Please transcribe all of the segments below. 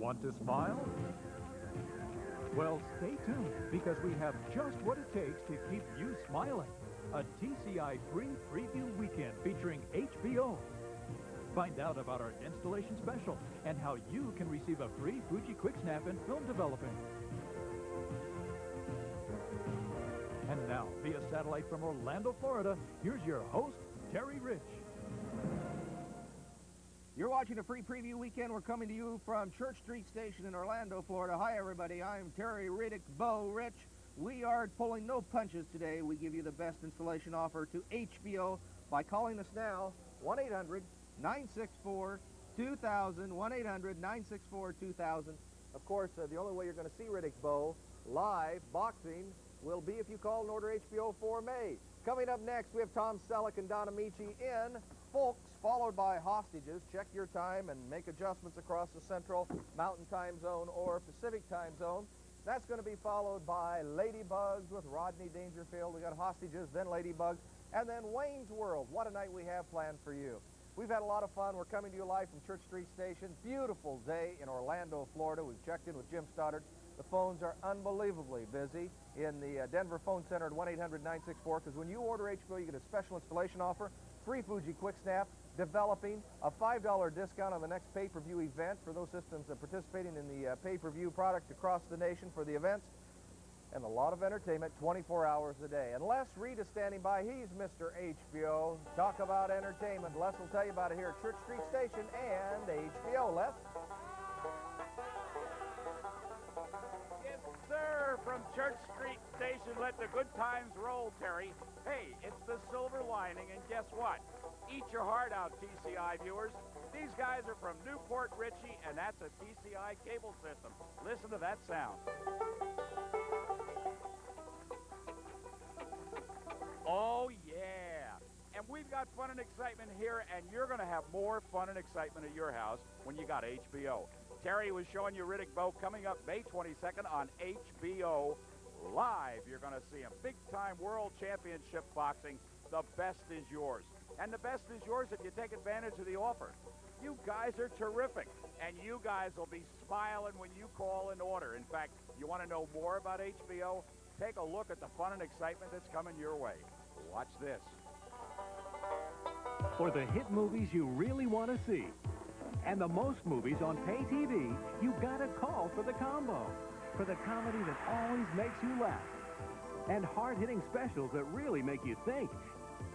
Want to smile? Well, stay tuned, because we have just what it takes to keep you smiling. A TCI free preview weekend featuring HBO. Find out about our installation special and how you can receive a free Fuji Quick Snap and film developing. And now, via satellite from Orlando, Florida, here's your host, Terry Rich. You're watching a free preview weekend. We're coming to you from Church Street Station in Orlando, Florida. Hi, everybody. I'm Terry Riddick, Bo Rich. We are pulling no punches today. We give you the best installation offer to HBO by calling us now, 1-800-964-2000, 1-800-964-2000. Of course, the only way you're going to see Riddick Bo live boxing will be if you call and order HBO for May. Coming up next, we have Tom Selleck and Don Amici in Folks, followed by Hostages. Check your time and make adjustments across the Central Mountain Time Zone or Pacific Time Zone. That's going to be followed by Ladybugs with Rodney Dangerfield. We got Hostages, then Ladybugs, and then Wayne's World. What a night we have planned for you. We've had a lot of fun. We're coming to you live from Church Street Station. Beautiful day in Orlando, Florida. We've checked in with Jim Stoddard. The phones are unbelievably busy in the Denver phone center at 1-800-964, because when you order HBO, you get a special installation offer, free Fuji Quick Snap, developing, a $5 discount on the next pay-per-view event for those systems participating in the pay-per-view product across the nation for the events, and a lot of entertainment 24 hours a day. And Les Reed is standing by. He's Mr. HBO. Talk about entertainment. Les will tell you about it here at Church Street Station and HBO. Les? Sir, from Church Street Station, let the good times roll, Terry. Hey, it's the silver lining, and guess what? Eat your heart out, TCI viewers. These guys are from Newport Richey, and that's a TCI cable system. Listen to that sound. Oh, yeah. And we've got fun and excitement here, and you're going to have more fun and excitement at your house when you got HBO. Terry was showing you Riddick Bowe coming up May 22nd on HBO Live. You're going to see him. Big-time World Championship boxing. The best is yours. And the best is yours if you take advantage of the offer. You guys are terrific, and you guys will be smiling when you call and order. In fact, you want to know more about HBO? Take a look at the fun and excitement that's coming your way. Watch this. For the hit movies you really want to see, and the most movies on pay TV, you gotta call for the combo. For the comedy that always makes you laugh, and hard-hitting specials that really make you think,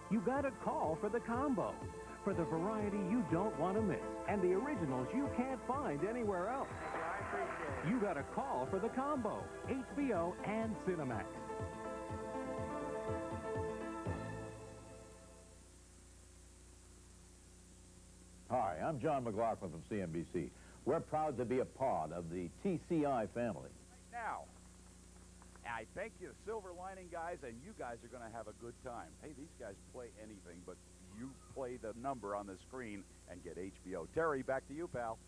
you gotta call for the combo. For the variety you don't want to miss, and the originals you can't find anywhere else. I appreciate it. You gotta call for the combo, HBO and Cinemax. Hi, I'm John McLaughlin from CNBC. We're proud to be a part of the TCI family. Now, I thank you, Silver Lining guys, and you guys are going to have a good time. Hey, these guys play anything, but you play the number on the screen and get HBO. Terry, back to you, pal.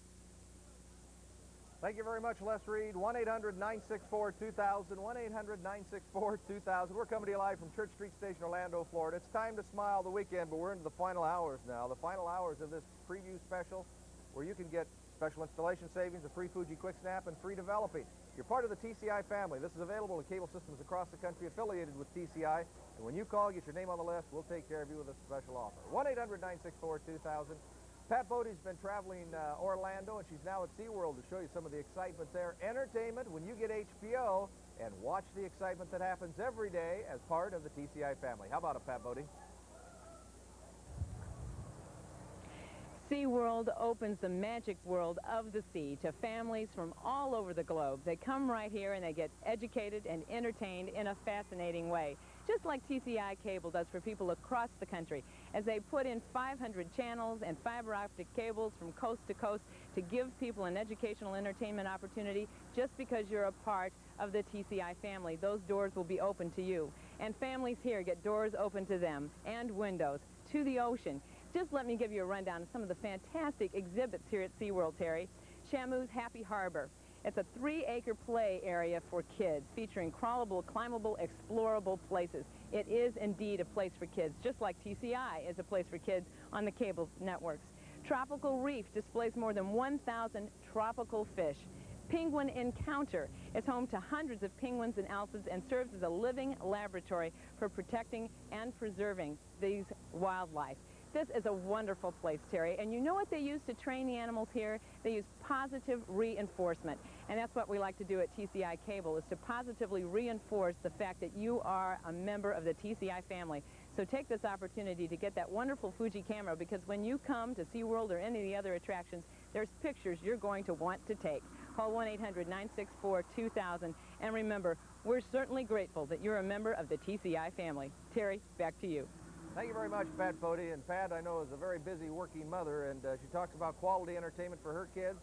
Thank you very much, Les Reed. 1-800-964-2000, 1-800-964-2000. We're coming to you live from Church Street Station, Orlando, Florida. It's time to smile the weekend, but we're into the final hours now. The final hours of this preview special, where you can get special installation savings, a free Fuji Quick Snap, and free developing. You're part of the TCI family. This is available to cable systems across the country affiliated with TCI. And when you call, get your name on the list, we'll take care of you with a special offer. 1-800-964-2000. Pat Bodie's been traveling Orlando, and she's now at SeaWorld to show you some of the excitement there. Entertainment when you get HBO, and watch the excitement that happens every day as part of the TCI family. How about it, Pat Bodie? SeaWorld opens the magic world of the sea to families from all over the globe. They come right here and they get educated and entertained in a fascinating way, just like TCI Cable does for people across the country, as they put in 500 channels and fiber optic cables from coast to coast to give people an educational entertainment opportunity. Just because you're a part of the TCI family, those doors will be open to you. And families here get doors open to them and windows to the ocean. Just let me give you a rundown of some of the fantastic exhibits here at SeaWorld, Terry. Shamu's Happy Harbor. It's a 3-acre play area for kids, featuring crawlable, climbable, explorable places. It is indeed a place for kids, just like TCI is a place for kids on the cable networks. Tropical Reef displays more than 1,000 tropical fish. Penguin Encounter is home to hundreds of penguins and alcids and serves as a living laboratory for protecting and preserving these wildlife. This is a wonderful place, Terry, and you know what they use to train the animals here? They use positive reinforcement, and that's what we like to do at TCI Cable, is to positively reinforce the fact that you are a member of the TCI family. So take this opportunity to get that wonderful Fuji camera, because when you come to SeaWorld or any of the other attractions, there's pictures you're going to want to take. Call 1-800-964-2000, and remember, we're certainly grateful that you're a member of the TCI family. Terry, back to you. Thank you very much, Pat Fody. And Pat, I know, is a very busy working mother, and she talks about quality entertainment for her kids.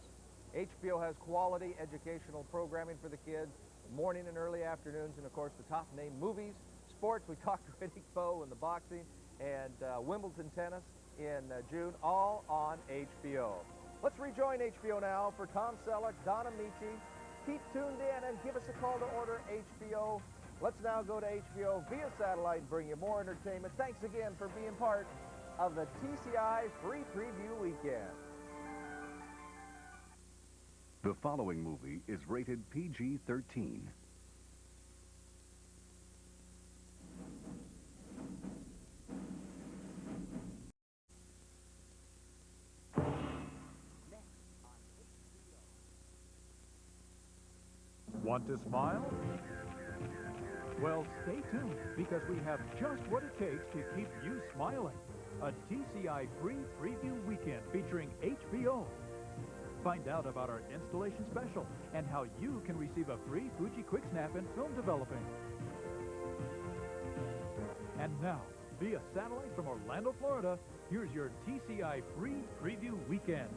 HBO has quality educational programming for the kids, morning and early afternoons, and, of course, the top-name movies, sports. We talked to Riddick Bowe and the boxing, and Wimbledon tennis in June, all on HBO. Let's rejoin HBO now for Tom Selleck, Donna Michi. Keep tuned in and give us a call to order HBO. Let's now go to HBO via satellite and bring you more entertainment. Thanks again for being part of the TCI Free Preview Weekend. The following movie is rated PG-13. Want to smile? Well, stay tuned, because we have just what it takes to keep you smiling. A TCI Free Preview Weekend featuring HBO. Find out about our installation special and how you can receive a free Fuji Quick Snap in film developing. And now, via satellite from Orlando, Florida, here's your TCI Free Preview Weekend.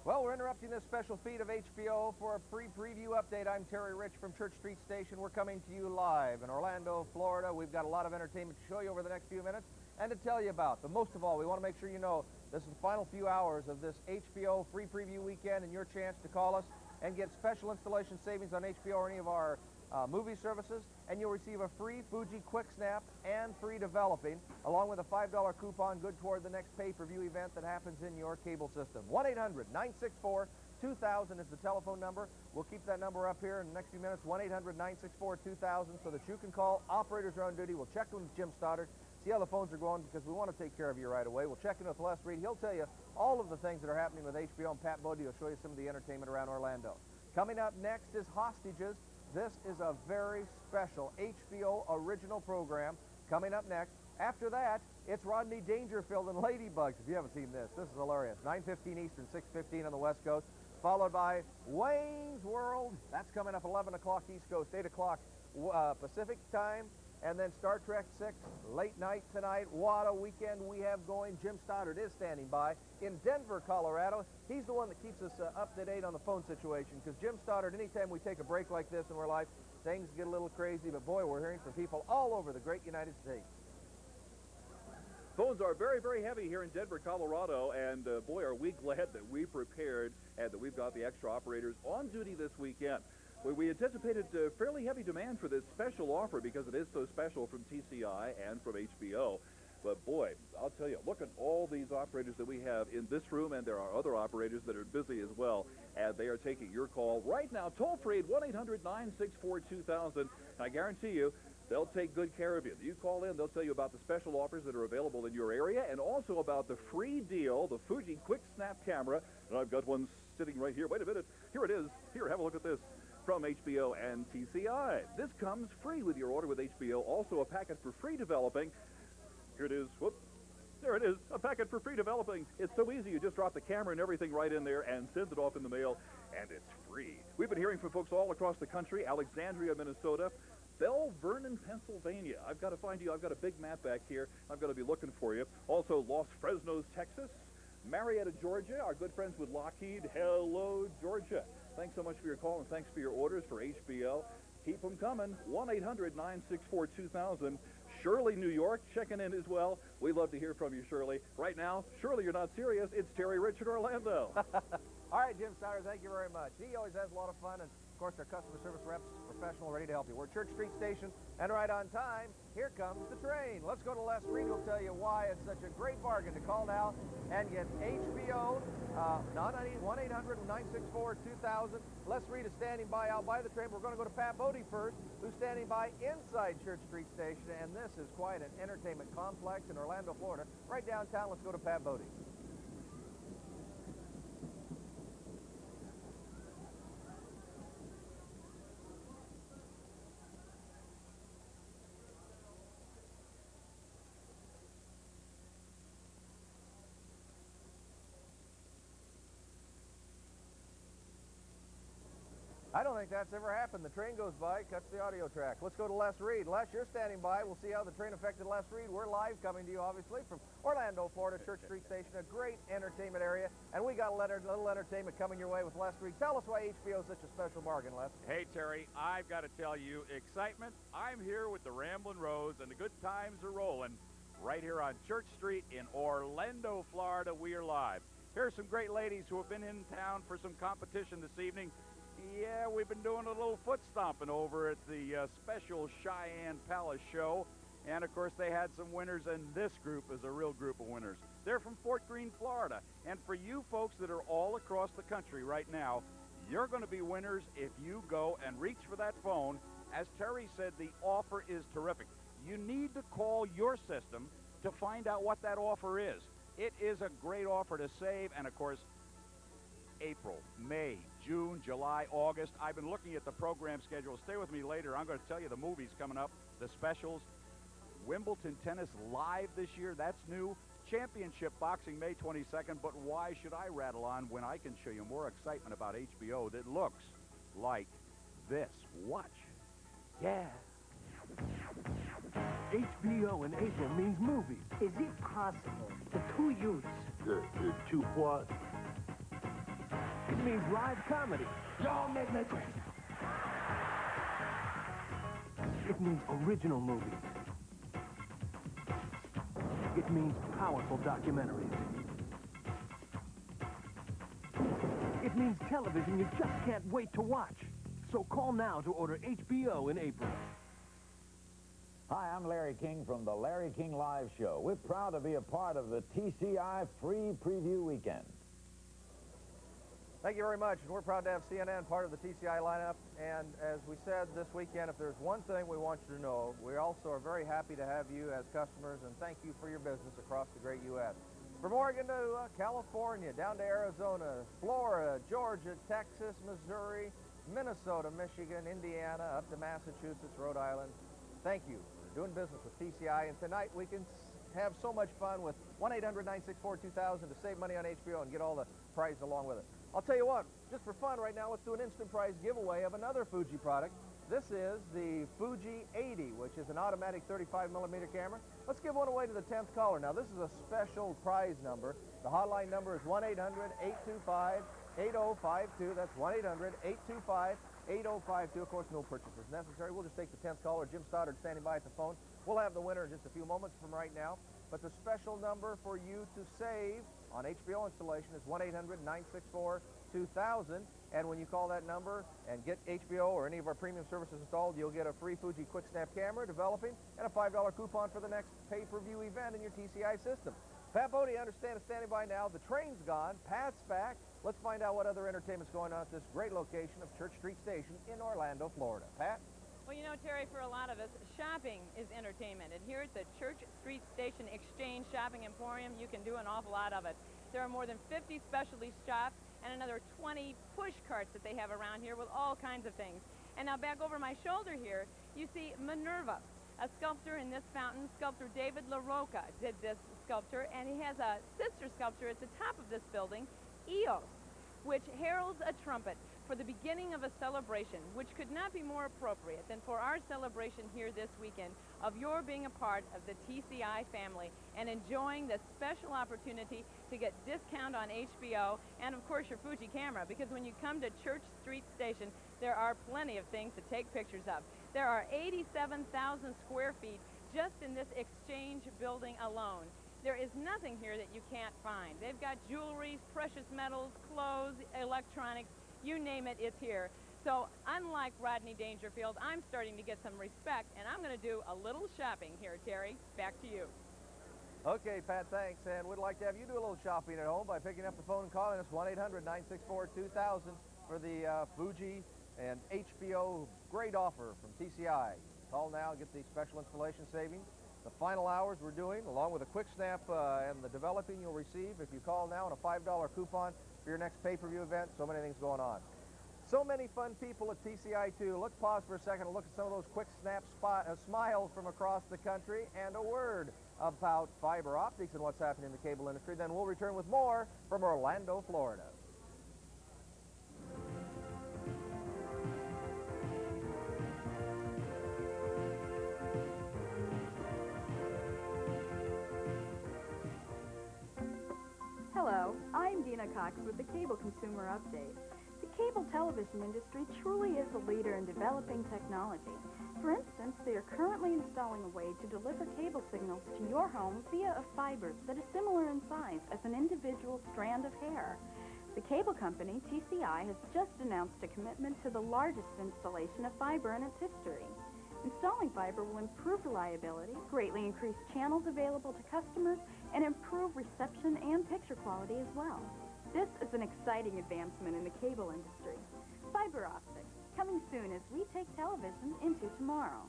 Well, we're interrupting this special feed of HBO for a free preview update. I'm Terry Rich from Church Street Station. We're coming to you live in Orlando, Florida. We've got a lot of entertainment to show you over the next few minutes and to tell you about. But most of all, we want to make sure you know this is the final few hours of this HBO free preview weekend, and your chance to call us and get special installation savings on HBO or any of our movie services, and you'll receive a free Fuji Quick Snap and free developing, along with a $5 coupon good toward the next pay-per-view event that happens in your cable system. 1-800-964-2000 is the telephone number. We'll keep that number up here in the next few minutes, 1-800-964-2000, so that you can call. Operators are on duty. We'll check in with Jim Stoddard, see how the phones are going, because we want to take care of you right away. We'll check in with Les Reed. He'll tell you all of the things that are happening with HBO, and Pat Bodie will show you some of the entertainment around Orlando. Coming up next is Hostages. This is a very special HBO original program coming up next. After that, it's Rodney Dangerfield and Ladybugs. If you haven't seen this, this is hilarious. 9:15 Eastern, 6:15 on the West Coast, followed by Wayne's World. That's coming up 11 o'clock East Coast, 8 o'clock Pacific time. And then Star Trek 6, late night tonight. What a weekend we have going. Jim Stoddard is standing by in Denver, Colorado. He's the one that keeps us up to date on the phone situation, because Jim Stoddard, anytime we take a break like this in our life, things get a little crazy. But boy, we're hearing from people all over the great United States. Phones are very, very heavy here in Denver, Colorado, and boy, are we glad that we prepared and that we've got the extra operators on duty this weekend. We anticipated fairly heavy demand for this special offer because it is so special from TCI and from HBO. But boy, I'll tell you, look at all these operators that we have in this room, and there are other operators that are busy as well, and they are taking your call right now, toll-free at 1-800-964-2000. And I guarantee you, they'll take good care of you. You call in, they'll tell you about the special offers that are available in your area, and also about the free deal, the Fuji Quick Snap camera. And I've got one sitting right here. Wait a minute. Here it is. Here, have a look at this. From HBO and TCI. This comes free with your order with HBO. Also a packet for free developing. Here it is. Whoop. There it is. A packet for free developing. It's so easy. You just drop the camera and everything right in there and send it off in the mail, and it's free. We've been hearing from folks all across the country. Alexandria, Minnesota. Bell Vernon, Pennsylvania. I've got to find you. I've got a big map back here. I've got to be looking for you. Also, Los Fresnos, Texas. Marietta, Georgia. Our good friends with Lockheed. Hello, Georgia. Thanks so much for your call, and thanks for your orders for HBO. Keep them coming. 1-800-964-2000. Shirley, New York, checking in as well. We love to hear from you, Shirley. Right now, Shirley, you're not serious. It's Terry Richard, Orlando. All right, Jim Stoddard, thank you very much. He always has a lot of fun, and, of course, our customer service reps for professional ready to help you. We're at Church Street Station, and right on time, here comes the train. Let's go to Les Reed, who'll tell you why it's such a great bargain to call now and get HBO, 1-800-964-2000. Les Reed is standing by out by the train. We're going to go to Pat Bodie first, who's standing by inside Church Street Station, and this is quite an entertainment complex in Orlando, Florida. Right downtown, let's go to Pat Bodie. I don't think that's ever happened. The train goes by, cuts the audio track. Let's go to Les Reed. Les, you're standing by. We'll see how the train affected Les Reed. We're live coming to you, obviously, from Orlando, Florida, Church Street Station, a great entertainment area. And we got a little entertainment coming your way with Les Reed. Tell us why HBO is such a special bargain, Les. Hey, Terry, I've got to tell you, excitement. I'm here with the Ramblin' Rose, and the good times are rolling. Right here on Church Street in Orlando, Florida, we are live. Here are some great ladies who have been in town for some competition this evening. Yeah, we've been doing a little foot stomping over at the special Cheyenne Palace show. And, of course, they had some winners, and this group is a real group of winners. They're from Fort Greene, Florida. And for you folks that are all across the country right now, you're going to be winners if you go and reach for that phone. As Terry said, the offer is terrific. You need to call your system to find out what that offer is. It is a great offer to save, and, of course, April, May, June, July, August. I've been looking at the program schedule. Stay with me later. I'm going to tell you the movies coming up, the specials. Wimbledon tennis live this year. That's new. Championship boxing May 22nd. But why should I rattle on when I can show you more excitement about HBO that looks like this? Watch. Yeah. HBO in April means movies. Is it possible? The two youths. Two what? It means live comedy. Y'all make me crazy. It means original movies. It means powerful documentaries. It means television you just can't wait to watch. So call now to order HBO in April. Hi, I'm Larry King from the Larry King Live Show. We're proud to be a part of the TCI free preview weekend. Thank you very much. And we're proud to have CNN part of the TCI lineup. And as we said this weekend, if there's one thing we want you to know, we also are very happy to have you as customers, and thank you for your business across the great U.S. From Oregon to California, down to Arizona, Florida, Georgia, Texas, Missouri, Minnesota, Michigan, Indiana, up to Massachusetts, Rhode Island. Thank you for doing business with TCI. And tonight we can have so much fun with 1-800-964-2000 to save money on HBO and get all the prizes along with it. I'll tell you what, just for fun right now, let's do an instant prize giveaway of another Fuji product. This is the Fuji 80, which is an automatic 35mm camera. Let's give one away to the 10th caller. Now, this is a special prize number. The hotline number is 1-800-825-8052. That's 1-800-825-8052. Of course, no purchases necessary. We'll just take the 10th caller. Jim Stoddard standing by at the phone. We'll have the winner in just a few moments from right now. But the special number for you to save on HBO installation is 1-800-964-2000. And when you call that number and get HBO or any of our premium services installed, you'll get a free Fuji Quick Snap camera developing and a $5 coupon for the next pay-per-view event in your TCI system. Pat Bodie, I understand, is standing by now. The train's gone. Pat's back. Let's find out what other entertainment's going on at this great location of Church Street Station in Orlando, Florida. Pat? Well, you know, Terry, for a lot of us, shopping is entertainment. And here at the Church Street Station Exchange Shopping Emporium, you can do an awful lot of it. There are more than 50 specialty shops and another 20 push carts that they have around here with all kinds of things. And now back over my shoulder here, you see Minerva, a sculptor in this fountain. Sculptor David LaRocca did this sculpture, and he has a sister sculpture at the top of this building, Eos, which heralds a trumpet for the beginning of a celebration, which could not be more appropriate than for our celebration here this weekend of your being a part of the TCI family and enjoying the special opportunity to get discount on HBO and, of course, your Fuji camera, because when you come to Church Street Station, there are plenty of things to take pictures of. There are 87,000 square feet just in this exchange building alone. There is nothing here that you can't find. They've got jewelry, precious metals, clothes, electronics, you name it, it's here. So unlike Rodney Dangerfield, I'm starting to get some respect, and I'm going to do a little shopping here, Terry. Back to you. Okay, Pat, thanks. And we'd like to have you do a little shopping at home by picking up the phone and calling us 1-800-964-2000 for the Fuji and HBO great offer from TCI. Call now, get the special installation savings. The final hours we're doing, along with a quick snap and the developing you'll receive if you call now, and a $5 coupon for your next pay-per-view event. So many things going on. So many fun people at TCI, too. Let's pause for a second and look at some of those quick snap smiles from across the country and a word about fiber optics and what's happening in the cable industry. Then we'll return with more from Orlando, Florida. Hello, I'm Dina Cox with the Cable Consumer Update. The cable television industry truly is a leader in developing technology. For instance, they are currently installing a way to deliver cable signals to your home via a fiber that is similar in size as an individual strand of hair. The cable company, TCI, has just announced a commitment to the largest installation of fiber in its history. Installing fiber will improve reliability, greatly increase channels available to customers, and improve reception and picture quality as well. This is an exciting advancement in the cable industry. Fiber optics, coming soon as we take television into tomorrow.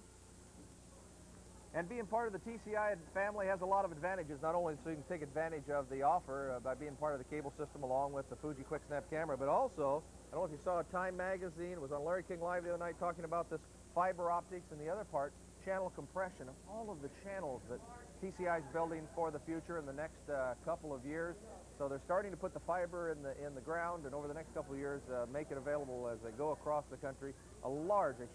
And being part of the TCI family has a lot of advantages, not only so you can take advantage of the offer by being part of the cable system along with the Fuji Quick Snap camera, but also, I don't know if you saw Time Magazine, it was on Larry King Live the other night talking about this fiber optics, and the other part, channel compression of all of the channels that TCI is building for the future in the next couple of years. So they're starting to put the fiber in the ground, and over the next couple of years make it available as they go across the country. A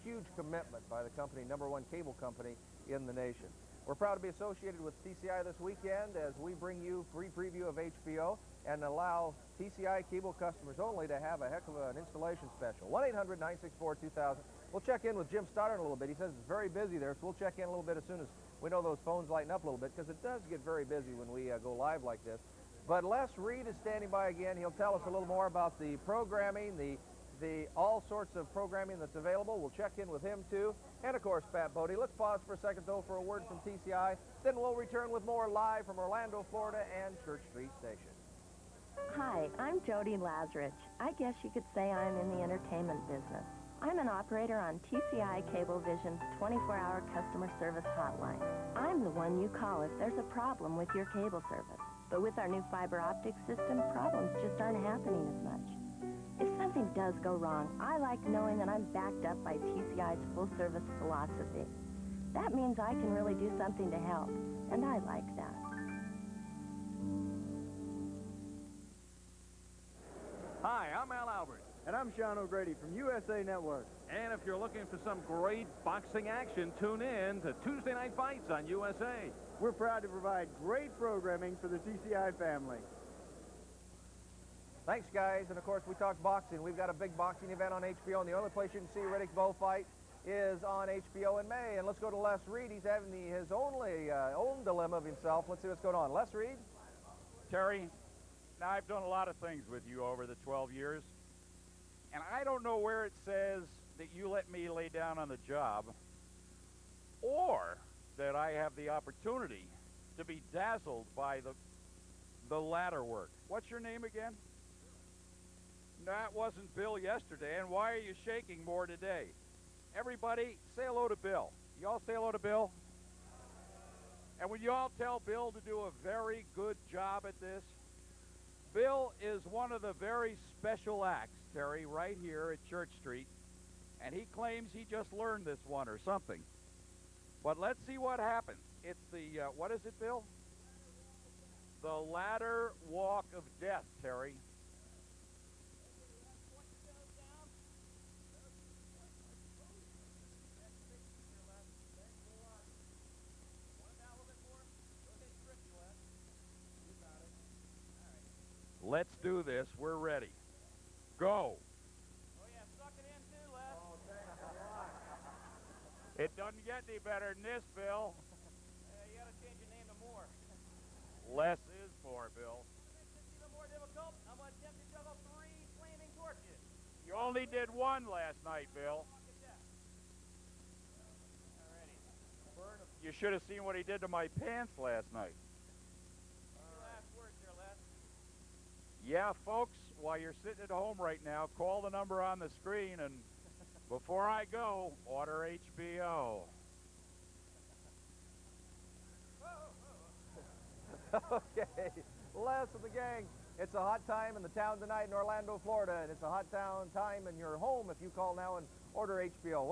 huge commitment by the company, #1 cable company in the nation. We're proud to be associated with TCI this weekend as we bring you free preview of HBO and allow TCI cable customers only to have a heck of an installation special. 1-800-964-2000. We'll check in with Jim Stoddard in a little bit. He says it's very busy there, so we'll check in a little bit as soon as we know those phones lighten up a little bit, because it does get very busy when we go live like this. But Les Reed is standing by again. He'll tell us a little more about the programming, the all sorts of programming that's available. We'll check in with him, too. And, of course, Pat Bodie. Let's pause for a second, though, for a word from TCI. Then we'll return with more live from Orlando, Florida and Church Street Station. Hi, I'm Jody Lazarich. I guess you could say I'm in the entertainment business. I'm an operator on TCI Cablevision's 24-hour customer service hotline. I'm the one you call if there's a problem with your cable service. But with our new fiber optic system, problems just aren't happening as much. If something does go wrong, I like knowing that I'm backed up by TCI's full-service philosophy. That means I can really do something to help, and I like that. Hi, I'm Al Albert. And I'm Sean O'Grady from USA Network. And if you're looking for some great boxing action, tune in to Tuesday Night Fights on USA. We're proud to provide great programming for the TCI family. Thanks, guys. And, of course, we talked boxing. We've got a big boxing event on HBO, and the only place you can see Riddick Bowe fight is on HBO in May. And let's go to Les Reed. He's having his own dilemma of himself. Let's see what's going on. Les Reed? Terry, now I've done a lot of things with you over the 12 years, and I don't know where it says that you let me lay down on the job or that I have the opportunity to be dazzled by the ladder work. What's your name again? That wasn't Bill yesterday, and why are you shaking more today? Everybody, say hello to Bill. Y'all say hello to Bill? And would you all tell Bill to do a very good job at this? Bill is one of the very special acts, Terry, right here at Church Street, and he claims he just learned this one or something. But let's see what happens. It's the, what is it, Bill? The ladder walk of death, Terry. Let's do this. We're ready. Go. Oh, yeah, suck it in too, Les. Oh, thanks a lot. It doesn't get any better than this, Bill. You got to change your name to Moore. Less is more, Bill. To make this even more difficult, I'm going to attempt to juggle 3 flaming torches. You only did one last night, Bill. You should have seen what he did to my pants last night. Last words there, Les. Yeah, folks, while you're sitting at home right now, call the number on the screen, and before I go, order HBO. Okay, Les of the gang. It's a hot time in the town tonight in Orlando, Florida, and it's a hot town time in your home if you call now and order HBO.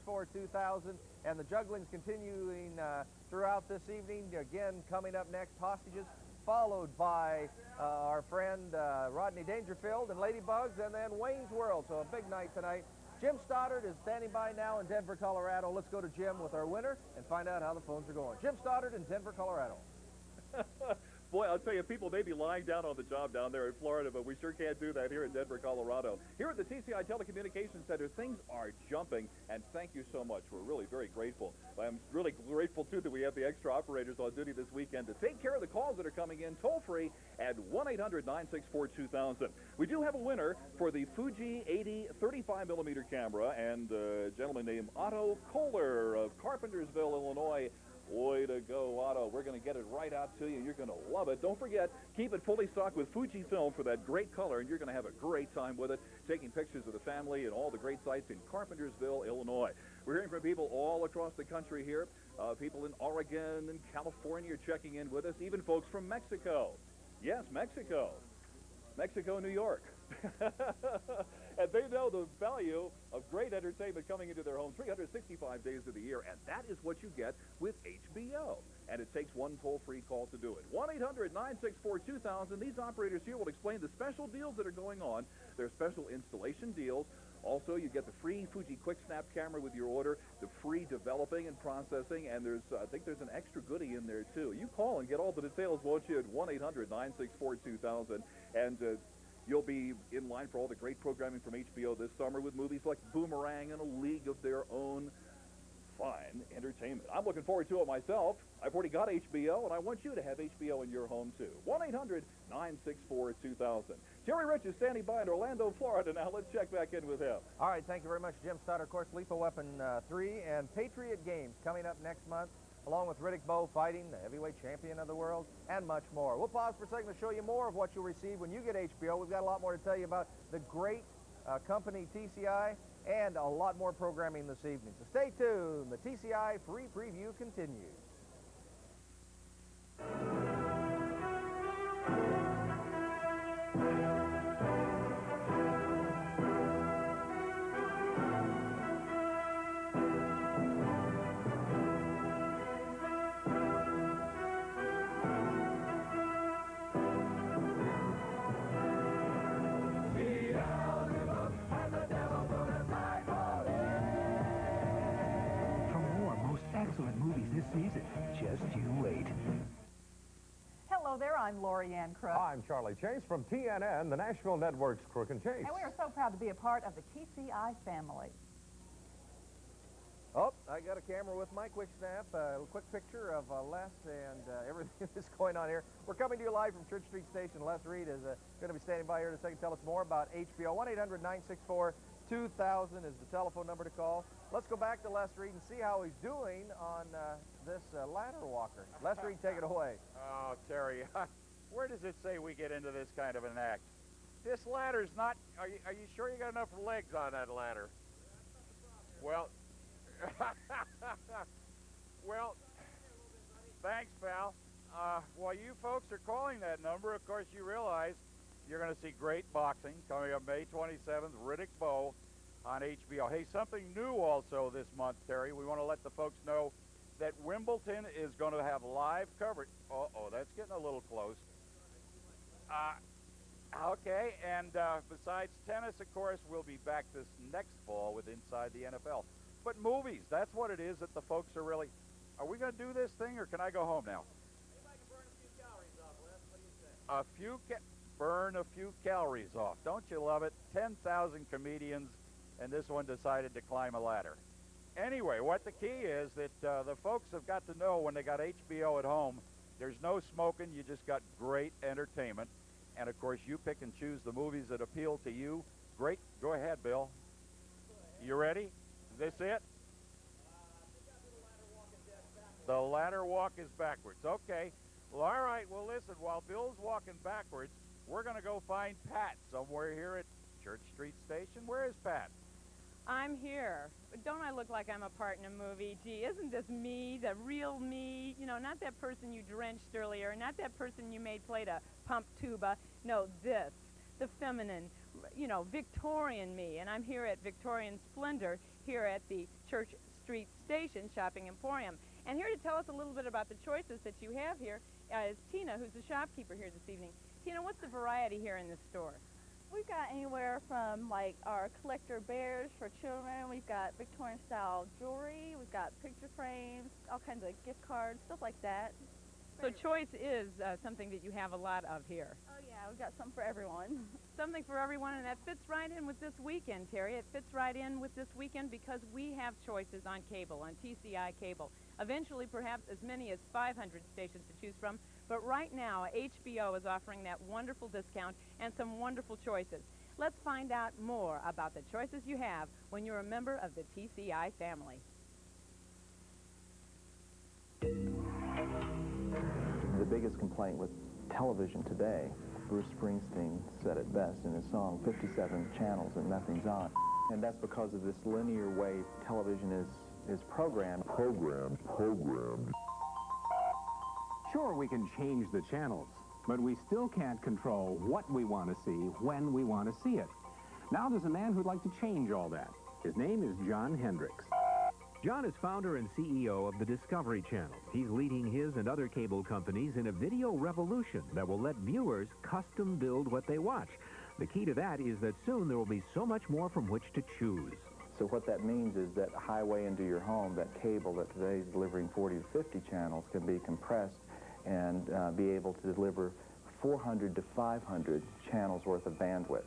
1-800-964-2000, and the juggling's continuing throughout this evening. Again, coming up next, Hostages, followed by our friend Rodney Dangerfield and Ladybugs, and then Wayne's World. So a big night tonight. Jim Stoddard is standing by now in Denver, Colorado. Let's go to Jim with our winner and find out how the phones are going. Jim Stoddard in Denver, Colorado. Boy, I'll tell you, people may be lying down on the job down there in Florida, but we sure can't do that here in Denver, Colorado. Here at the TCI Telecommunications Center, things are jumping, and thank you so much. We're really very grateful. I'm really grateful, too, that we have the extra operators on duty this weekend to take care of the calls that are coming in toll-free at 1-800-964-2000. We do have a winner for the Fuji 80 35mm camera, and a gentleman named Otto Kohler of Carpentersville, Illinois. Way to go, Otto. We're going to get it right out to you. You're going to love it. Don't forget, keep it fully stocked with Fuji film for that great color, and you're going to have a great time with it, taking pictures of the family and all the great sites in Carpentersville, Illinois. We're hearing from people all across the country here. People in Oregon and California are checking in with us, even folks from Mexico. Yes, Mexico. Mexico, New York. And they know the value of great entertainment coming into their home 365 days of the year, and that is what you get with HBO. And it takes one toll-free call to do it. 1-800-964-2000. These operators here will explain the special deals that are going on. There are special installation deals. Also, you get the free Fuji Quick Snap camera with your order, the free developing and processing, and I think there's an extra goodie in there, too. You call and get all the details, won't you, at 1-800-964-2000. And you'll be in line for all the great programming from HBO this summer with movies like Boomerang and A League of Their Own. Fine entertainment. I'm looking forward to it myself. I've already got HBO, and I want you to have HBO in your home, too. 1-800-964-2000. Jerry Rich is standing by in Orlando, Florida. Now let's check back in with him. All right, thank you very much, Jim Stoddard. Of course, Lethal Weapon 3 and Patriot Games coming up next month, along with Riddick Bowe fighting the heavyweight champion of the world, and much more. We'll pause for a second to show you more of what you'll receive when you get HBO. We've got a lot more to tell you about the great company TCI and a lot more programming this evening. So stay tuned. The TCI Free Preview continues. Excellent movies this season. Just you wait. Hello there, I'm Lori Ann Crook. I'm Charlie Chase from TNN, the Nashville Network's Crook and Chase. And we are so proud to be a part of the TCI family. Oh, I got a camera with my quick snap, a quick picture of Les and everything that's going on here. We're coming to you live from Church Street Station. Les Reed is going to be standing by here in a second to tell us more about HBO. 1-800-964-2000 is the telephone number to call. Let's go back to Les Reed and see how he's doing on this ladder walker. Les Reed, take it away. Oh, Terry, where does it say we get into this kind of an act? This ladder's not... Are you sure you got enough legs on that ladder? Well... well, thanks, pal. While you folks are calling that number, of course, you realize you're going to see great boxing coming up May 27th, Riddick Bowe on HBO. Hey, something new also this month, Terry. We want to let the folks know that Wimbledon is going to have live coverage. Uh-oh, that's getting a little close. Okay, and besides tennis, of course, we'll be back this next fall with Inside the NFL. But movies, that's what it is that the folks are really... Are we going to do this thing, or can I go home now? Burn a few calories off. Don't you love it? 10,000 comedians, and this one decided to climb a ladder. Anyway, what the key is that the folks have got to know when they got HBO at home, there's no smoking, you just got great entertainment. And, of course, you pick and choose the movies that appeal to you Great. Go ahead, Bill. You ready? Is this it? The ladder walk is backwards. Okay. Well, all right. Well, listen, while Bill's walking backwards, we're going to go find Pat somewhere here at Church Street Station. Where is Pat? I'm here. But don't I look like I'm a part in a movie? Gee, isn't this me, the real me? You know, not that person you drenched earlier, not that person you made play to pump tuba. No, this, the feminine, you know, Victorian me. And I'm here at Victorian Splendor here at the Church Street Station Shopping Emporium. And here to tell us a little bit about the choices that you have here is Tina, who's the shopkeeper here this evening. Tina, what's the variety here in this store? We've got anywhere from, like, our collector bears for children. We've got Victorian-style jewelry. We've got picture frames, all kinds of gift cards, stuff like that. So choice is something that you have a lot of here. Oh, yeah, we've got something for everyone. Something for everyone, and that fits right in with this weekend, Terry. It fits right in with this weekend because we have choices on cable, on TCI cable. Eventually, perhaps as many as 500 stations to choose from. But right now, HBO is offering that wonderful discount and some wonderful choices. Let's find out more about the choices you have when you're a member of the TCI family. The biggest complaint with television today, Bruce Springsteen said it best in his song, 57 channels and nothing's on. And that's because of this linear way television is programmed. Sure, we can change the channels, but we still can't control what we want to see when we want to see it. Now there's a man who'd like to change all that. His name is John Hendricks. John is founder and CEO of the Discovery Channel. He's leading his and other cable companies in a video revolution that will let viewers custom build what they watch. The key to that is that soon there will be so much more from which to choose. So what that means is that highway into your home, that cable that today is delivering 40 to 50 channels, can be compressed and be able to deliver 400 to 500 channels worth of bandwidth.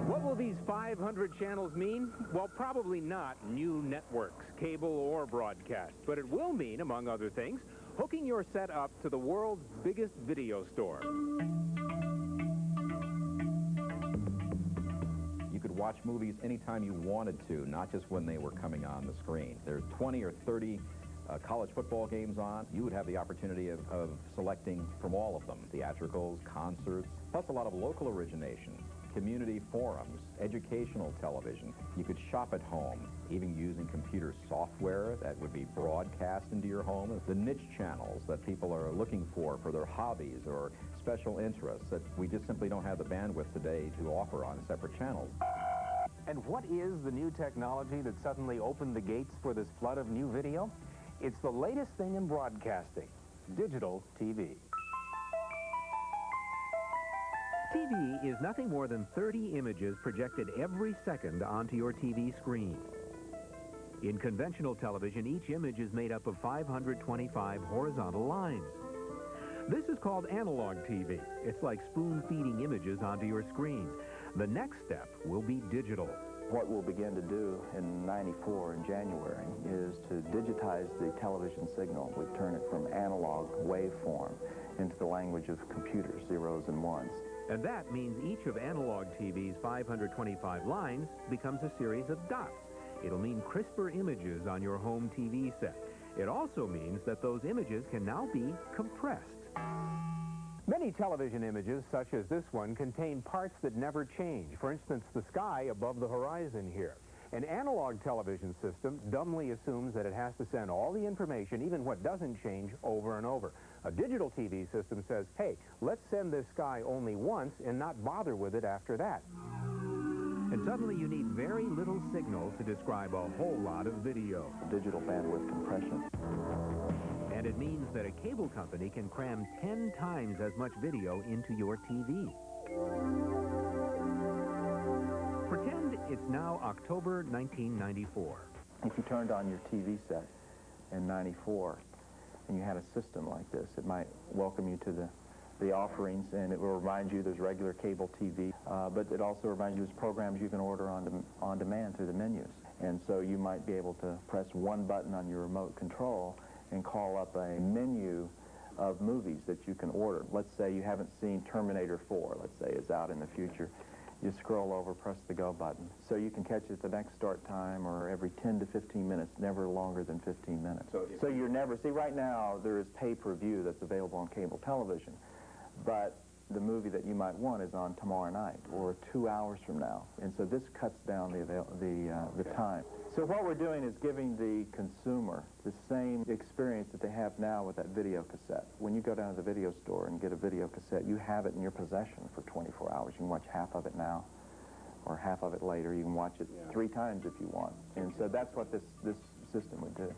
What will these 500 channels mean? Well, probably not new networks, cable or broadcast, but it will mean, among other things, hooking your set up to the world's biggest video store. You could watch movies anytime you wanted to, not just when they were coming on the screen. There's 20 or 30 college football games on. You would have the opportunity of selecting from all of them, theatricals, concerts, plus a lot of local origination, community forums, educational television. You could shop at home, even using computer software that would be broadcast into your home. The niche channels that people are looking for their hobbies or special interests that we just simply don't have the bandwidth today to offer on separate channels. And what is the new technology that suddenly opened the gates for this flood of new video? It's the latest thing in broadcasting, digital TV. TV is nothing more than 30 images projected every second onto your TV screen. In conventional television, each image is made up of 525 horizontal lines. This is called analog TV. It's like spoon-feeding images onto your screen. The next step will be digital. What we'll begin to do in '94 in January is to digitize the television signal. We turn it from analog waveform into the language of computers, zeros and ones. And that means each of analog TV's 525 lines becomes a series of dots. It'll mean crisper images on your home TV set. It also means that those images can now be compressed. Many television images, such as this one, contain parts that never change. For instance, the sky above the horizon here. An analog television system dumbly assumes that it has to send all the information, even what doesn't change, over and over. A digital TV system says, hey, let's send this sky only once and not bother with it after that. And suddenly you need very little signal to describe a whole lot of video. Digital bandwidth compression. And it means that a cable company can cram 10 times as much video into your TV. Pretend it's now October 1994. If you turned on your TV set in '94 and you had a system like this, it might welcome you to the offerings, and it will remind you there's regular cable TV, but it also reminds you there's programs you can order on demand through the menus. And so you might be able to press one button on your remote control and call up a menu of movies that you can order. Let's say you haven't seen Terminator 4, let's say it's out in the future. You scroll over, press the go button. So you can catch it at the next start time or every 10 to 15 minutes, never longer than 15 minutes. So you're never, see right now there is pay-per-view that's available on cable television, but the movie that you might want is on tomorrow night or 2 hours from now. And so this cuts down the time. So what we're doing is giving the consumer the same experience that they have now with that video cassette. When you go down to the video store and get a video cassette, you have it in your possession for 24 hours. You can watch half of it now or half of it later. You can watch it 3 times if you want. And so that's what this system would do.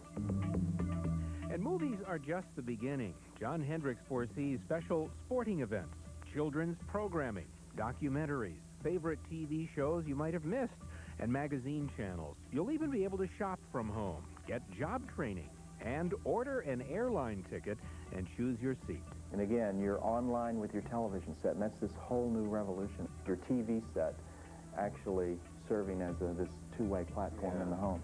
And movies are just the beginning. John Hendricks foresees special sporting events, children's programming, documentaries, favorite TV shows you might have missed, and magazine channels. You'll even be able to shop from home, get job training, and order an airline ticket and choose your seat. And again, you're online with your television set, and that's this whole new revolution. Your TV set actually serving as this two-way platform in the home.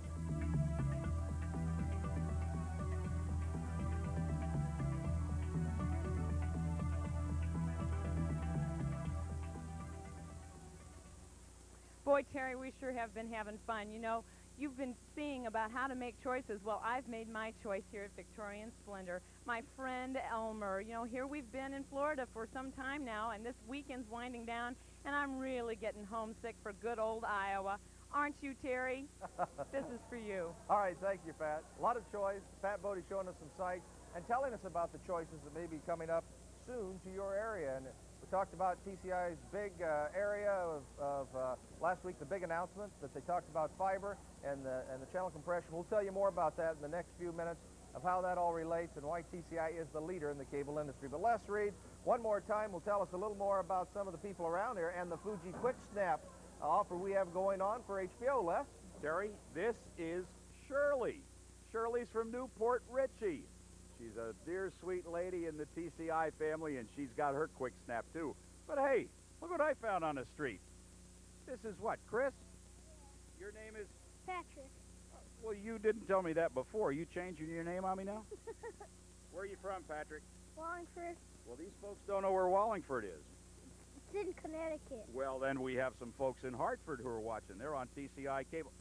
Boy, Terry, we sure have been having fun. You know, you've been seeing about how to make choices. Well, I've made my choice here at Victorian Splendor. My friend Elmer, you know, here we've been in Florida for some time now, and this weekend's winding down, and I'm really getting homesick for good old Iowa. Aren't you, Terry? This is for you. All right, thank you, Pat. A lot of choice. Pat Bodie's showing us some sights and telling us about the choices that may be coming up soon to your area. And we talked about TCI's big area of last week, the big announcement that they talked about fiber and the channel compression. We'll tell you more about that in the next few minutes of how that all relates and why TCI is the leader in the cable industry. But Les Reed, one more time, will tell us a little more about some of the people around here and the Fuji Quick Snap offer we have going on for HBO, Les. Terry, this is Shirley. Shirley's from Newport Richie. She's a dear, sweet lady in the TCI family, and she's got her quick snap, too. But hey, look what I found on the street. This is what, Chris? Your name is? Patrick. Well, you didn't tell me that before. You changing your name on me now? Where are you from, Patrick? Wallingford. Well, these folks don't know where Wallingford is. It's in Connecticut. Well, then we have some folks in Hartford who are watching. They're on TCI cable.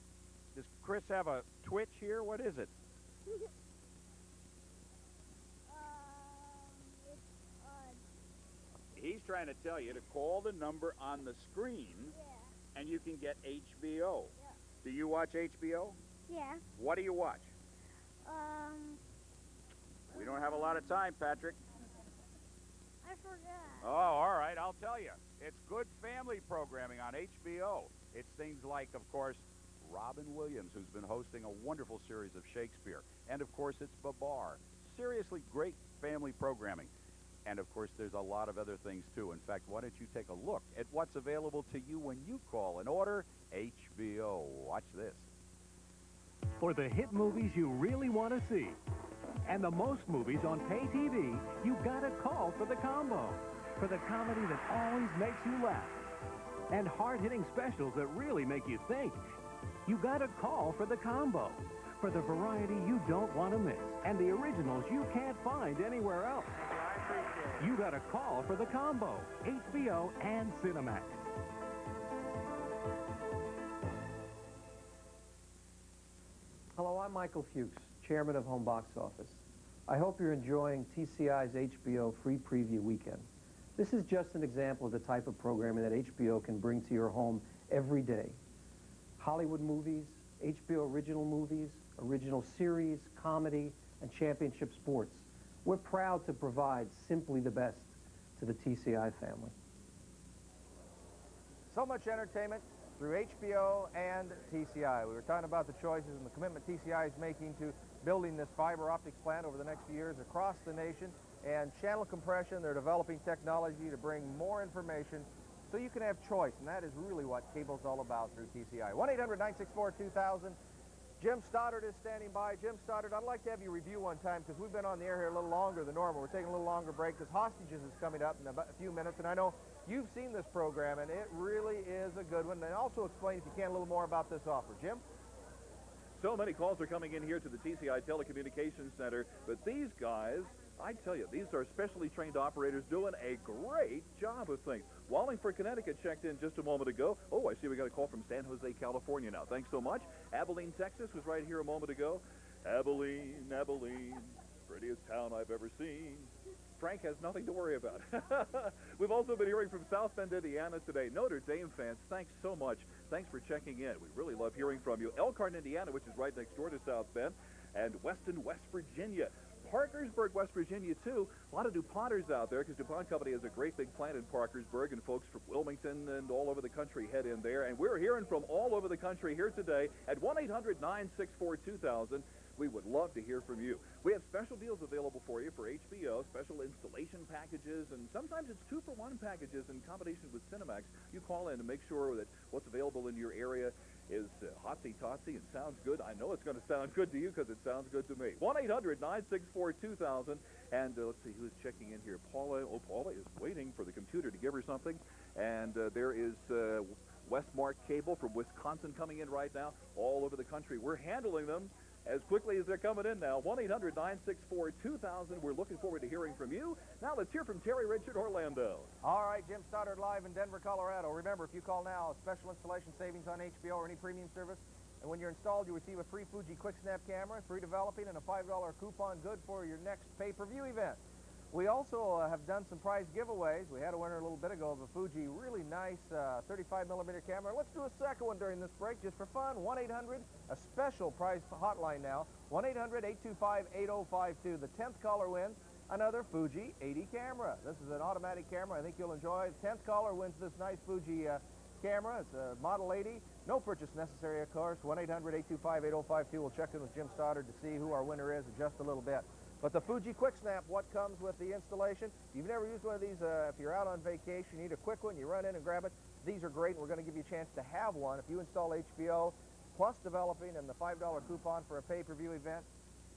Does Chris have a Twitch here? What is it? He's trying to tell you to call the number on the screen, and you can get HBO. Yeah. Do you watch HBO? Yeah. What do you watch? We don't have a lot of time, Patrick. I forgot. Oh, all right, I'll tell you. It's good family programming on HBO. It's things like, of course, Robin Williams, who's been hosting a wonderful series of Shakespeare. And, of course, it's Babar. Seriously great family programming. And, of course, there's a lot of other things, too. In fact, why don't you take a look at what's available to you when you call and order HBO. Watch this. For the hit movies you really want to see, and the most movies on pay TV, you gotta call for the combo. For the comedy that always makes you laugh, and hard-hitting specials that really make you think, you gotta call for the combo. For the variety you don't want to miss, and the originals you can't find anywhere else. You gotta call for the combo, HBO and Cinemax. Hello, I'm Michael Fuchs, Chairman of Home Box Office. I hope you're enjoying TCI's HBO Free Preview Weekend. This is just an example of the type of programming that HBO can bring to your home every day. Hollywood movies, HBO original movies, original series, comedy, and championship sports. We're proud to provide simply the best to the TCI family. So much entertainment through HBO and TCI. We were talking about the choices and the commitment TCI is making to building this fiber optics plant over the next few years across the nation. And channel compression, they're developing technology to bring more information so you can have choice. And that is really what cable's all about through TCI. 1-800-964-2000. Jim Stoddard is standing by. Jim Stoddard, I'd like to have you review one time because we've been on the air here a little longer than normal. We're taking a little longer break because Hostages is coming up in about a few minutes. And I know you've seen this program, and it really is a good one. And also explain, if you can, a little more about this offer. Jim? So many calls are coming in here to the TCI Telecommunications Center, but these guys I tell you, these are specially trained operators doing a great job of things. Wallingford, Connecticut checked in just a moment ago. Oh, I see we got a call from San Jose, California now. Thanks so much. Abilene, Texas was right here a moment ago. Abilene, Abilene, prettiest town I've ever seen. Frank has nothing to worry about. We've also been hearing from South Bend, Indiana today. Notre Dame fans, thanks so much. Thanks for checking in. We really love hearing from you. Elkhart, Indiana, which is right next door to South Bend, and Weston, West Virginia. Parkersburg, West Virginia, too. A lot of DuPonters out there because DuPont Company has a great big plant in Parkersburg, and folks from Wilmington and all over the country head in there. And we're hearing from all over the country here today at 1-800-964-2000. We would love to hear from you. We have special deals available for you for HBO, special installation packages, and sometimes it's 2-for-1 packages in combination with Cinemax. You call in to make sure that what's available in your area is hotsy-totsy and sounds good. I know it's going to sound good to you because it sounds good to me. 1-800-964-2000. And let's see who's checking in here. Paula. Oh, Paula is waiting for the computer to give her something. And there is Westmark Cable from Wisconsin coming in right now. All over the country. We're handling them as quickly as they're coming in now. 1-800-964-2000. We're looking forward to hearing from you. Now let's hear from Terry Richard, Orlando. All right, Jim Stoddard live in Denver, Colorado. Remember, if you call now, special installation savings on HBO or any premium service. And when you're installed, you receive a free Fuji Quick Snap camera, free developing, and a $5 coupon good for your next pay-per-view event. We also have done some prize giveaways. We had a winner a little bit ago of a Fuji really nice 35mm camera. Let's do a second one during this break just for fun. 1-800, a special prize hotline now. 1-800-825-8052. The 10th caller wins another Fuji 80 camera. This is an automatic camera. I think you'll enjoy. The 10th caller wins this nice Fuji camera. It's a Model 80. No purchase necessary, of course. 1-800-825-8052. We'll check in with Jim Stoddard to see who our winner is in just a little bit. But the Fuji Quick Snap, what comes with the installation? If you've never used one of these, if you're out on vacation, you need a quick one, you run in and grab it. These are great, and we're going to give you a chance to have one. If you install HBO, plus developing and the $5 coupon for a pay-per-view event,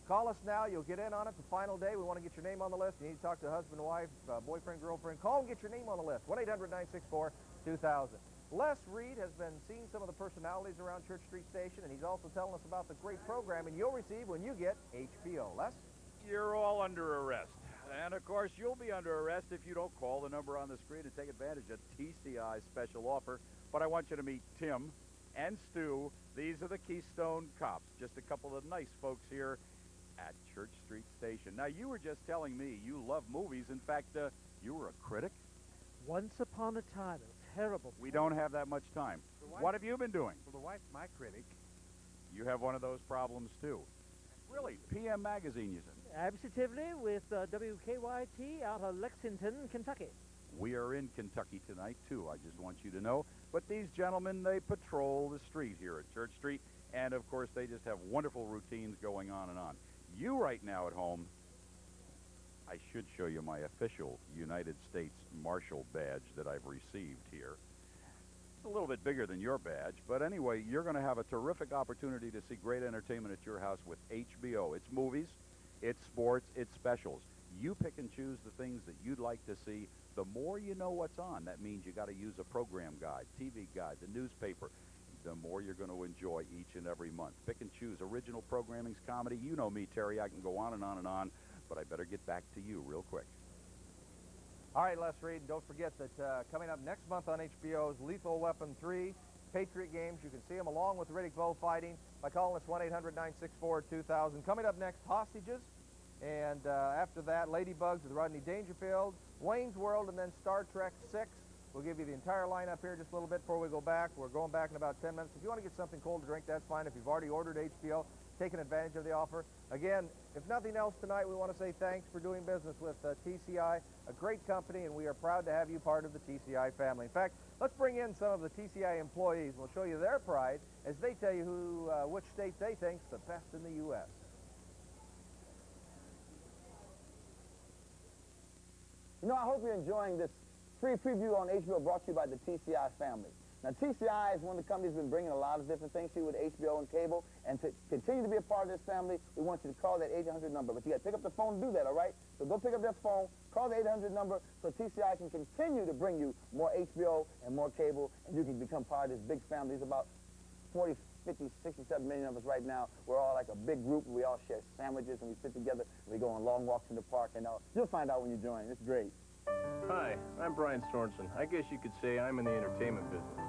call us now. You'll get in on it the final day. We want to get your name on the list. You need to talk to husband, wife, boyfriend, girlfriend. Call and get your name on the list. 1-800-964-2000. Les Reed has been seeing some of the personalities around Church Street Station, and he's also telling us about the great programming you'll receive when you get HBO. Les? You're all under arrest. And, of course, you'll be under arrest if you don't call the number on the screen and take advantage of TCI's special offer. But I want you to meet Tim and Stu. These are the Keystone Cops, just a couple of nice folks here at Church Street Station. Now, you were just telling me you love movies. In fact, you were a critic? Once upon a time, a terrible. We don't have that much time. What have you been doing? Well, the wife's my critic. You have one of those problems, too. Really? PM Magazine, you said? Absolutely, with WKYT out of Lexington, Kentucky. We are in Kentucky tonight, too, I just want you to know. But these gentlemen, they patrol the street here at Church Street, and, of course, they just have wonderful routines going on and on. You right now at home, I should show you my official United States Marshal badge that I've received here. It's a little bit bigger than your badge, but anyway, you're going to have a terrific opportunity to see great entertainment at your house with HBO. It's movies, it's sports, it's specials. You pick and choose the things that you'd like to see. The more you know what's on, that means you got to use a program guide, TV guide, the newspaper. The more you're going to enjoy each and every month. Pick and choose. Original programming's comedy. You know me, Terry. I can go on and on and on, but I better get back to you real quick. All right, Les Reed, don't forget that coming up next month on HBO is Lethal Weapon 3, Patriot Games. You can see them along with Riddick Bowe fighting by calling us 1-800-964-2000. Coming up next, Hostages. And after that, Ladybugs with Rodney Dangerfield, Wayne's World, and then Star Trek 6. We'll give you the entire lineup here just a little bit before we go back. We're going back in about 10 minutes. If you want to get something cold to drink, that's fine. If you've already ordered HBO, taking advantage of the offer. Again, if nothing else tonight, we want to say thanks for doing business with TCI, a great company, and we are proud to have you part of the TCI family. In fact, let's bring in some of the TCI employees. We'll show you their pride as they tell you which state they think's the best in the U.S. You know, I hope you're enjoying this free preview on HBO brought to you by the TCI family. Now, TCI is one of the companies that's been bringing a lot of different things to you with HBO and cable. And to continue to be a part of this family, we want you to call that 800 number. But you got to pick up the phone to do that, all right? So go pick up that phone, call the 800 number so TCI can continue to bring you more HBO and more cable, and you can become part of this big family. There's about 40 50, 67 million of us right now. We're all like a big group, and we all share sandwiches, and we sit together, and we go on long walks in the park, and you'll find out when you join. It's great. Hi, I'm Brian Sorensen. I guess you could say I'm in the entertainment business.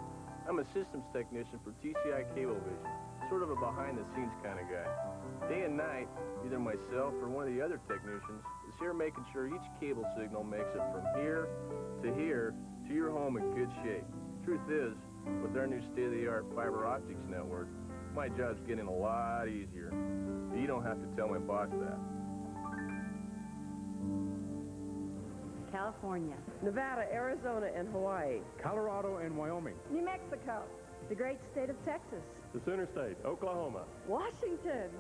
I'm a systems technician for TCI Cablevision, sort of a behind-the-scenes kind of guy. Day and night, either myself or one of the other technicians is here making sure each cable signal makes it from here to your home in good shape. Truth is, with our new state-of-the-art fiber optics network, my job's getting a lot easier. You don't have to tell my boss that. California, Nevada, Arizona, and Hawaii, Colorado and Wyoming, New Mexico, the great state of Texas, the Sooner State, Oklahoma, Washington.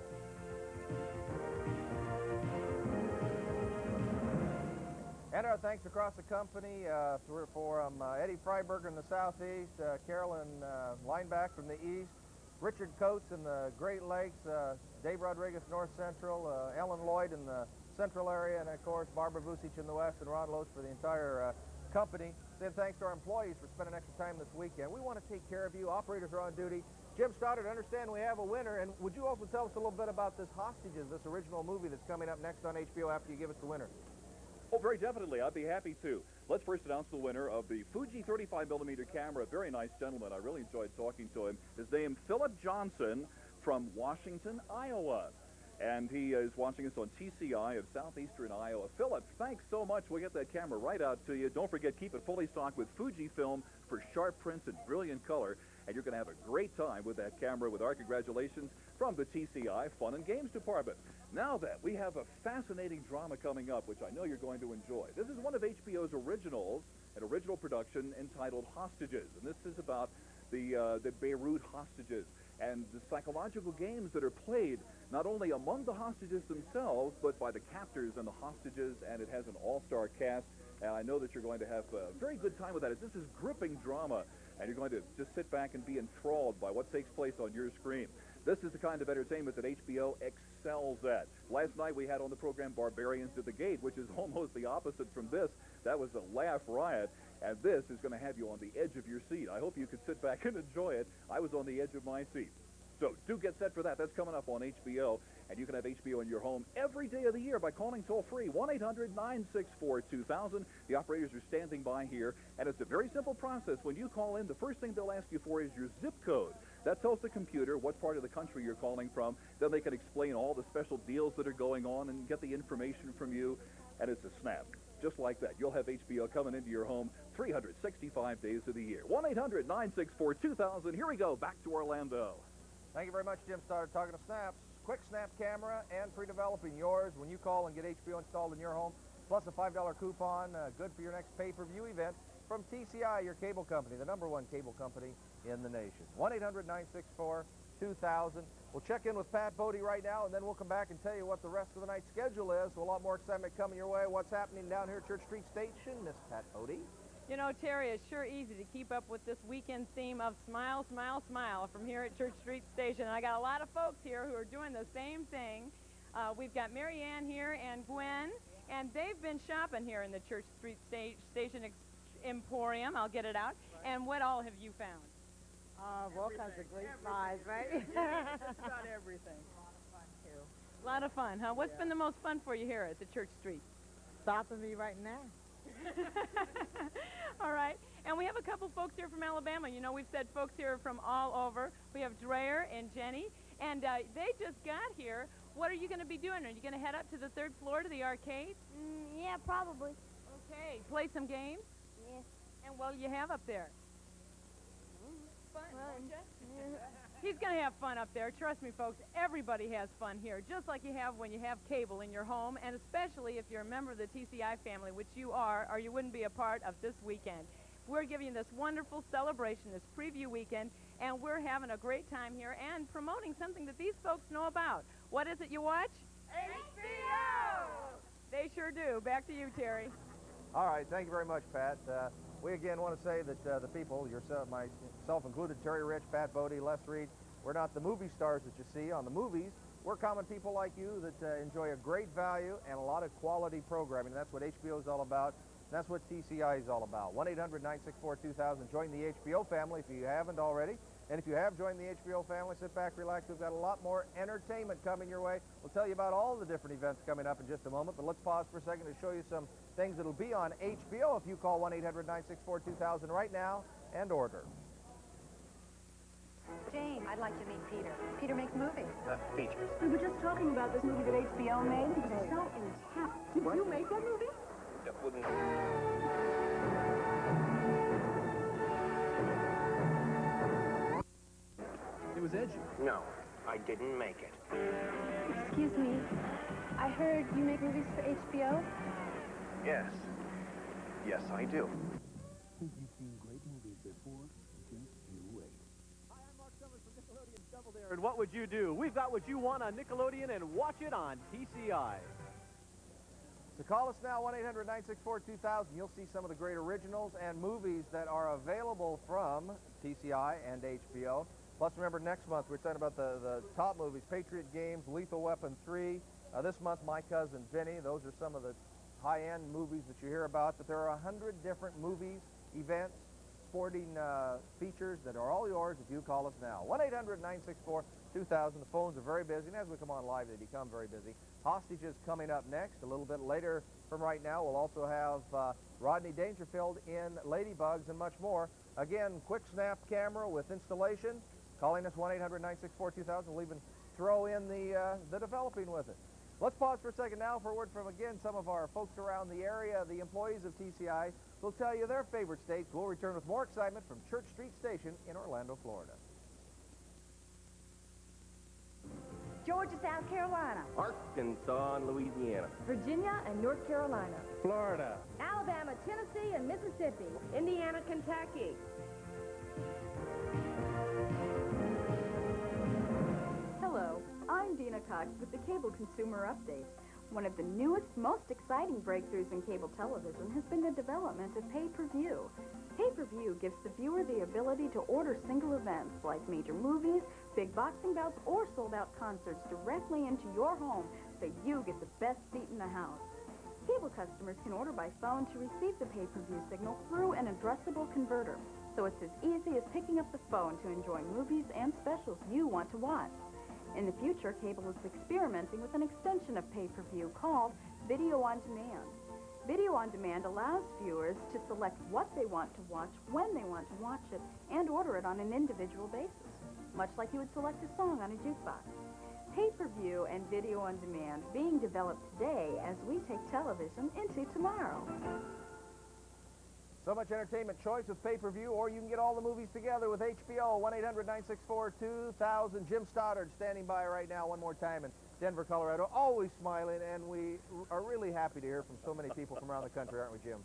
And our thanks across the company for Eddie Freiberger in the southeast, Carolyn Lineback from the east, Richard Coates in the Great Lakes, Dave Rodriguez North Central, Ellen Lloyd in the central area, and of course Barbara Vucic in the west, and Ron Loach for the entire company. Then thanks to our employees for spending extra time this weekend. We want to take care of you. Operators are on duty. Jim Stoddard, I understand we have a winner, and would you also tell us a little bit about this Hostages, this original movie that's coming up next on HBO after you give us the winner? Oh, very definitely. I'd be happy to. Let's first announce the winner of the Fuji 35mm camera. A very nice gentleman. I really enjoyed talking to him. His name, Philip Johnson from Washington, Iowa. And he is watching us on TCI of southeastern Iowa. Philip, thanks so much. We'll get that camera right out to you. Don't forget, keep it fully stocked with Fujifilm for sharp prints and brilliant color. And you're going to have a great time with that camera. With our congratulations from the TCI Fun and Games Department. Now that we have a fascinating drama coming up, which I know you're going to enjoy. This is one of HBO's originals, an original production entitled Hostages. And this is about the Beirut hostages and the psychological games that are played not only among the hostages themselves, but by the captors and the hostages, and it has an all-star cast. And I know that you're going to have a very good time with that. This is gripping drama, and you're going to just sit back and be enthralled by what takes place on your screen. This is the kind of entertainment that HBO excels at. Last night we had on the program Barbarians at the Gate, which is almost the opposite from this. That was a laugh riot, and this is going to have you on the edge of your seat. I hope you could sit back and enjoy it. I was on the edge of my seat. So do get set for that. That's coming up on HBO, and you can have HBO in your home every day of the year by calling toll-free 1-800-964-2000. The operators are standing by here, and it's a very simple process. When you call in, the first thing they'll ask you for is your zip code. That tells the computer what part of the country you're calling from. Then they can explain all the special deals that are going on and get the information from you, and it's a snap. Just like that. You'll have HBO coming into your home 365 days of the year. 1-800-964-2000. Here we go. Back to Orlando. Thank you very much, Jim Stoddard. Talking to Snaps. Quick Snap camera and pre-developing yours when you call and get HBO installed in your home, plus a $5 coupon, good for your next pay-per-view event from TCI, your cable company, the #1 cable company in the nation. 1-800-964-2000. We'll check in with Pat Bodie right now, and then we'll come back and tell you what the rest of the night's schedule is. So a lot more excitement coming your way. What's happening down here at Church Street Station, Miss Pat Bodie? You know, Terry, it's sure easy to keep up with this weekend theme of smile, smile, smile from here at Church Street Station. I got a lot of folks here who are doing the same thing. We've got Mary Ann here and Gwen, and they've been shopping here in the Church Street Station Emporium. I'll get it out. And what all have you found? All kinds of great buys, right? Just about everything. A lot of fun, huh? What's been the most fun for you here at the Church Street? Stopping me right now. All right. And we have a couple folks here from Alabama. You know, we've said folks here from all over. We have Dreyer and Jenny, and they just got here. What are you going to be doing? Are you going to head up to the 3rd floor to the arcade? Yeah, probably. Okay. Play some games? Yeah. And what do you have up there? Fun, don't you? Yeah. He's going to have fun up there. Trust me, folks, everybody has fun here, just like you have when you have cable in your home, and especially if you're a member of the TCI family, which you are, or you wouldn't be a part of this weekend. We're giving you this wonderful celebration, this preview weekend, and we're having a great time here and promoting something that these folks know about. What is it you watch? HBO! They sure do. Back to you, Terry. All right. Thank you very much, Pat. We again want to say that the people, yourself, myself included, Terry Rich, Pat Bodie, Les Reed, we're not the movie stars that you see on the movies. We're common people like you that enjoy a great value and a lot of quality programming. That's what HBO is all about. That's what TCI is all about. 1-800-964-2000. Join the HBO family if you haven't already. And if you have joined the HBO family, sit back, relax. We've got a lot more entertainment coming your way. We'll tell you about all the different events coming up in just a moment, but let's pause for a second to show you some things that'll be on HBO if you call 1-800-964-2000 right now and order. Jane, I'd like to meet Peter. Peter makes movies. Features. We were just talking about this movie that HBO made. It was so intense. Did you make that movie? It was edgy. No, I didn't make it. Excuse me. I heard you make movies for HBO? Yes. Yes, I do. Think you've seen great movies before? Just you wait. And what would you do? We've got what you want on Nickelodeon and watch it on TCI. So call us now, 1-800-964-2000. You'll see some of the great originals and movies that are available from TCI and HBO. Plus, remember, next month we're talking about the top movies, Patriot Games, Lethal Weapon 3. This month, My Cousin Vinny. Those are some of the high-end movies that you hear about. But there are 100 different movies, events, sporting features that are all yours if you call us now. 1-800-964-2000. The phones are very busy, and as we come on live, they become very busy. Hostages coming up next. A little bit later from right now, we'll also have Rodney Dangerfield in Ladybugs and much more. Again, quick snap camera with installation. Calling us 1-800-964-2000. We'll even throw in the developing with it. Let's pause for a second now for a word from, again, some of our folks around the area, the employees of TCI. Will tell you their favorite states. We'll return with more excitement from Church Street Station in Orlando, Florida. Georgia, South Carolina. Arkansas and Louisiana. Virginia and North Carolina. Florida. Alabama, Tennessee, and Mississippi. Indiana, Kentucky. Hello, I'm Dina Cox with the Cable Consumer Update. One of the newest, most exciting breakthroughs in cable television has been the development of pay-per-view. Pay-per-view gives the viewer the ability to order single events like major movies, big boxing bouts, or sold-out concerts directly into your home so you get the best seat in the house. Cable customers can order by phone to receive the pay-per-view signal through an addressable converter, so it's as easy as picking up the phone to enjoy movies and specials you want to watch. In the future, cable is experimenting with an extension of pay-per-view called Video on Demand. Video on Demand allows viewers to select what they want to watch, when they want to watch it, and order it on an individual basis, much like you would select a song on a jukebox. Pay-per-view and Video on Demand being developed today as we take television into tomorrow. So much entertainment choice with pay-per-view, or you can get all the movies together with HBO. 1-800-964-2000. Jim Stoddard standing by right now one more time in Denver, Colorado. Always smiling, and we are really happy to hear from so many people from around the country, aren't we, Jim?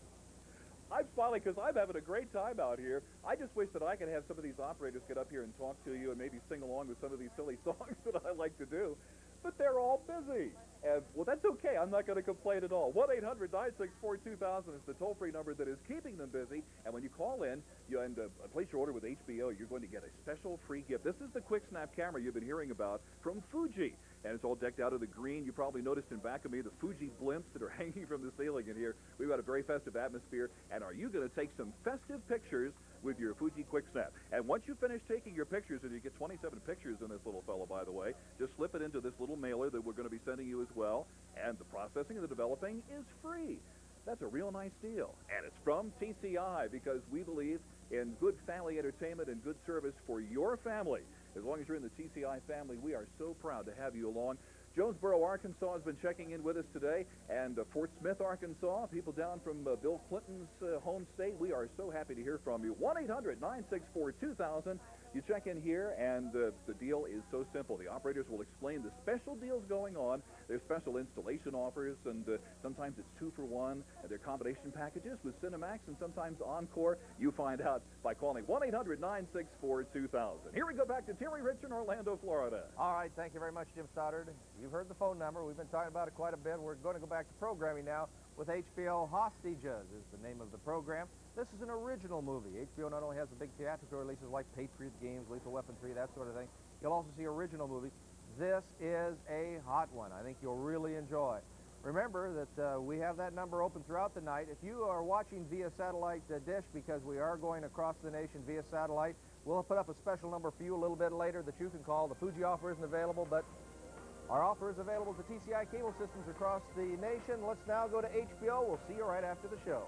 I'm smiling because I'm having a great time out here. I just wish that I could have some of these operators get up here and talk to you and maybe sing along with some of these silly songs that I like to do. But they're all busy. And, well, that's okay. I'm not going to complain at all. 1-800-964-2000 is the toll-free number that is keeping them busy. And when you call in and place your order with HBO, you're going to get a special free gift. This is the quick snap camera you've been hearing about from Fuji. And it's all decked out of the green. You probably noticed in back of me the Fuji blimps that are hanging from the ceiling in here. We've got a very festive atmosphere. And are you going to take some festive pictures with your Fuji Quick Snap? And once you finish taking your pictures, and you get 27 pictures in this little fellow, by the way, just slip it into this little mailer that we're going to be sending you as well. And the processing and the developing is free. That's a real nice deal. And it's from TCI, because we believe in good family entertainment and good service for your family. As long as you're in the TCI family, we are so proud to have you along. Jonesboro, Arkansas has been checking in with us today, and Fort Smith, Arkansas, people down from Bill Clinton's home state, we are so happy to hear from you. 1-800-964-2000. You check in here, and the deal is so simple. The operators will explain the special deals going on. There's special installation offers, and sometimes it's 2 for 1. And they're combination packages with Cinemax and sometimes Encore. You find out by calling 1-800-964-2000. Here we go back to Terry Rich in Orlando, Florida. All right, thank you very much, Jim Stoddard. You've heard the phone number. We've been talking about it quite a bit. We're going to go back to programming now with HBO. Hostages is the name of the program. This is an original movie. HBO not only has the big theatrical releases like Patriot Games, Lethal Weapon 3, that sort of thing. You'll also see original movies. This is a hot one. I think you'll really enjoy. Remember that we have that number open throughout the night. If you are watching via satellite dish, because we are going across the nation via satellite, We'll put up a special number for you a little bit later that you can call. The Fuji offer isn't available, but our offer is available to TCI cable systems across the nation. Let's now go to HBO. We'll see you right after the show.